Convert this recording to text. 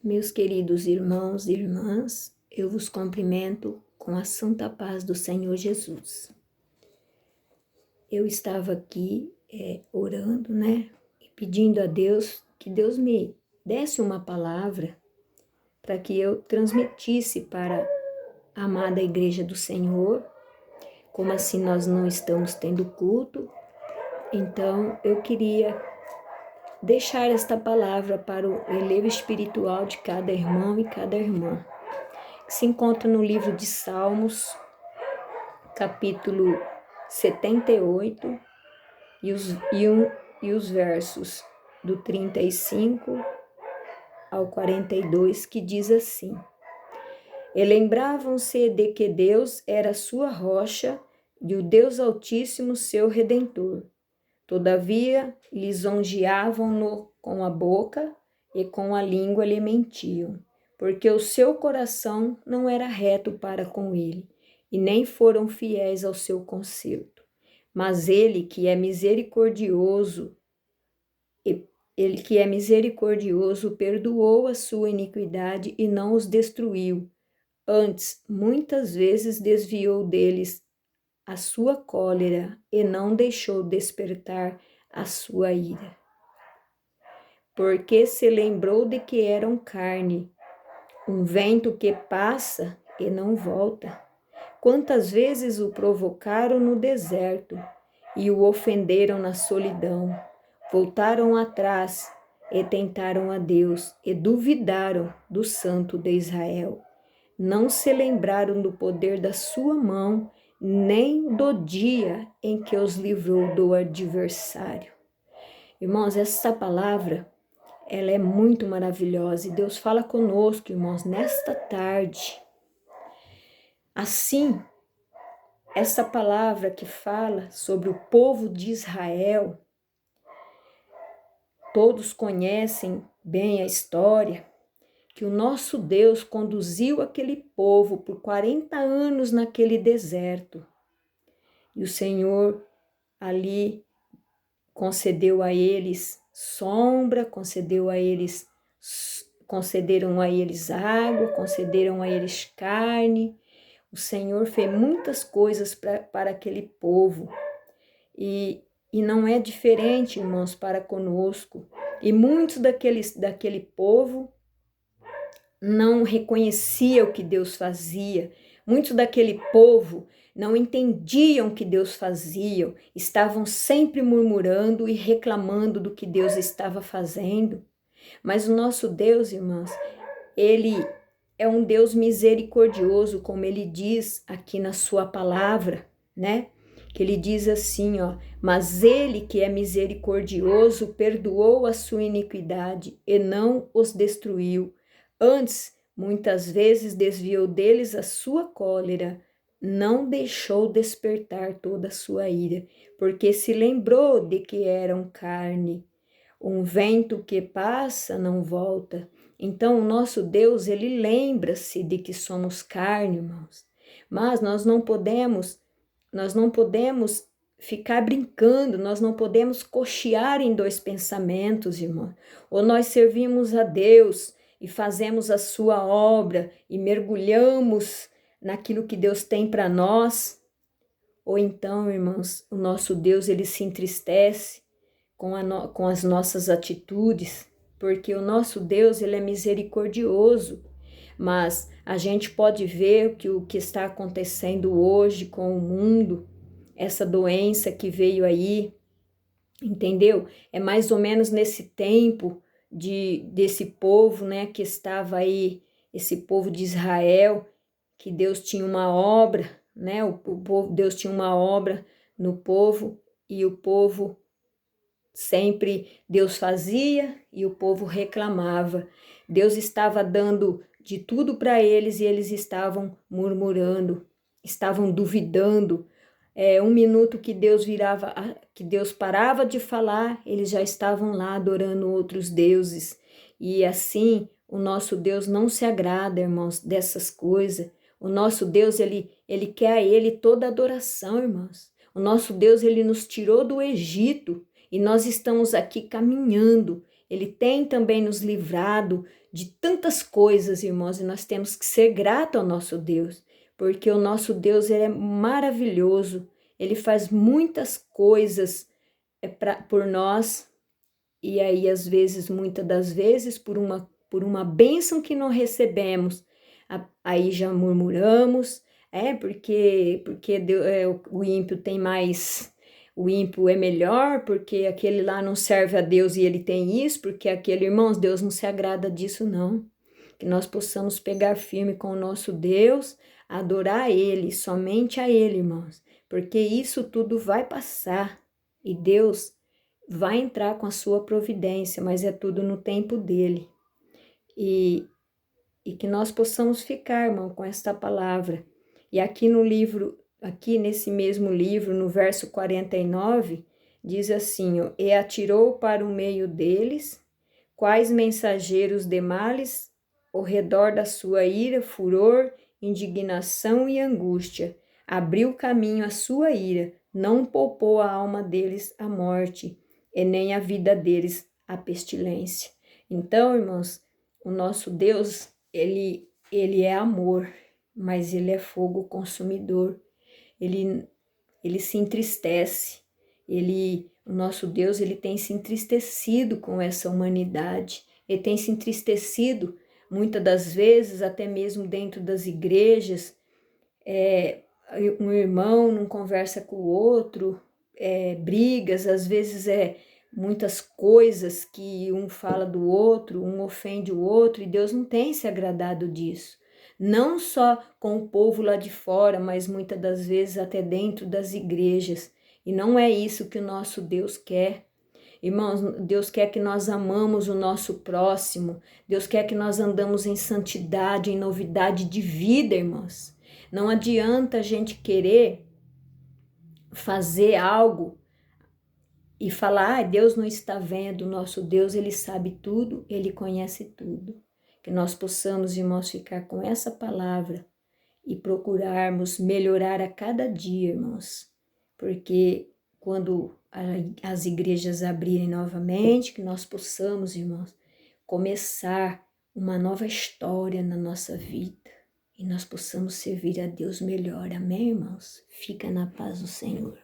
Meus queridos irmãos e irmãs, eu vos cumprimento com a santa paz do Senhor Jesus. Eu estava aqui orando, e pedindo a Deus que Deus me desse uma palavra para que eu transmitisse para a amada Igreja do Senhor. Como assim nós não estamos tendo culto, então eu queria deixar esta palavra para o relevo espiritual de cada irmão e cada irmã. Se encontra no livro de Salmos, capítulo 78, e os versos do 35 ao 42, que diz assim: E lembravam-se de que Deus era sua rocha e o Deus Altíssimo seu Redentor. Todavia, lisonjeavam-no com a boca e com a língua lhe mentiam, porque o seu coração não era reto para com ele, e nem foram fiéis ao seu conserto. Mas ele que é misericordioso, perdoou a sua iniquidade e não os destruiu. Antes, muitas vezes desviou deles a sua cólera e não deixou despertar a sua ira. Porque se lembrou de que eram carne, um vento que passa e não volta. Quantas vezes o provocaram no deserto e o ofenderam na solidão. Voltaram atrás e tentaram a Deus e duvidaram do Santo de Israel. Não se lembraram do poder da sua mão, nem do dia em que os livrou do adversário. Irmãos, essa palavra, ela é muito maravilhosa e Deus fala conosco, irmãos, nesta tarde. Assim, essa palavra que fala sobre o povo de Israel, todos conhecem bem a história, que o nosso Deus conduziu aquele povo por 40 anos naquele deserto. E o Senhor ali concedeu a eles sombra, concederam a eles água, concederam a eles carne. O Senhor fez muitas coisas para aquele povo. E não é diferente, irmãos, para conosco. E muitos daquele povo não reconhecia o que Deus fazia. Muitos daquele povo não entendiam o que Deus fazia, estavam sempre murmurando e reclamando do que Deus estava fazendo. Mas o nosso Deus, irmãos, ele é um Deus misericordioso, como ele diz aqui na sua palavra, Que ele diz assim, mas ele que é misericordioso perdoou a sua iniquidade e não os destruiu. Antes, muitas vezes desviou deles a sua cólera, não deixou despertar toda a sua ira, porque se lembrou de que eram carne. Um vento que passa não volta. Então, o nosso Deus, ele lembra-se de que somos carne, irmãos. Mas nós não podemos ficar brincando, nós não podemos cochear em dois pensamentos, irmão. Ou nós servimos a Deus e fazemos a sua obra e mergulhamos naquilo que Deus tem para nós, ou então, irmãos, o nosso Deus, ele se entristece com as nossas atitudes, porque o nosso Deus, ele é misericordioso, mas a gente pode ver o que está acontecendo hoje com o mundo, essa doença que veio aí, entendeu? É mais ou menos nesse tempo desse povo, que estava aí, esse povo de Israel, que Deus tinha uma obra, Deus tinha uma obra no povo, e o povo sempre, Deus fazia e o povo reclamava. Deus estava dando de tudo para eles e eles estavam murmurando, estavam duvidando. Um minuto que Deus parava de falar, eles já estavam lá adorando outros deuses. E assim, o nosso Deus não se agrada, irmãos, dessas coisas. O nosso Deus, ele quer a ele toda adoração, irmãos. O nosso Deus, ele nos tirou do Egito e nós estamos aqui caminhando Ele tem também nos livrado de tantas coisas, irmãos, e nós temos que ser gratos ao nosso Deus, porque o nosso Deus ele é maravilhoso, ele faz muitas coisas por nós, e aí às vezes, muitas das vezes, por uma bênção que não recebemos, aí já murmuramos, porque o ímpio tem mais, o ímpio é melhor, porque aquele lá não serve a Deus e ele tem isso, porque aquele, irmãos, Deus não se agrada disso não. Que nós possamos pegar firme com o nosso Deus, adorar Ele, somente a Ele, irmãos, porque isso tudo vai passar e Deus vai entrar com a sua providência, mas é tudo no tempo dele. E que nós possamos ficar, irmão, com esta palavra. E aqui no livro, aqui nesse mesmo livro, no verso 49, diz assim, ó, e atirou para o meio deles, quais mensageiros de males, ao redor da sua ira, furor, indignação e angústia. Abriu caminho à sua ira, não poupou a alma deles à morte, e nem a vida deles à pestilência. Então, irmãos, o nosso Deus, ele é amor, mas ele é fogo consumidor. Ele se entristece. O nosso Deus, ele tem se entristecido com essa humanidade. Ele tem se entristecido, muitas das vezes, até mesmo dentro das igrejas. Um irmão não conversa com o outro, brigas, às vezes muitas coisas que um fala do outro, um ofende o outro, e Deus não tem se agradado disso. Não só com o povo lá de fora, mas muitas das vezes até dentro das igrejas. E não é isso que o nosso Deus quer. Irmãos, Deus quer que nós amamos o nosso próximo. Deus quer que nós andamos em santidade, em novidade de vida, irmãos. Não adianta a gente querer fazer algo e falar, Deus não está vendo, o nosso Deus, ele sabe tudo, ele conhece tudo. Que nós possamos, irmãos, ficar com essa palavra e procurarmos melhorar a cada dia, irmãos. Porque quando as igrejas abrirem novamente, que nós possamos, irmãos, começar uma nova história na nossa vida. E nós possamos servir a Deus melhor. Amém, irmãos? Fica na paz do Senhor.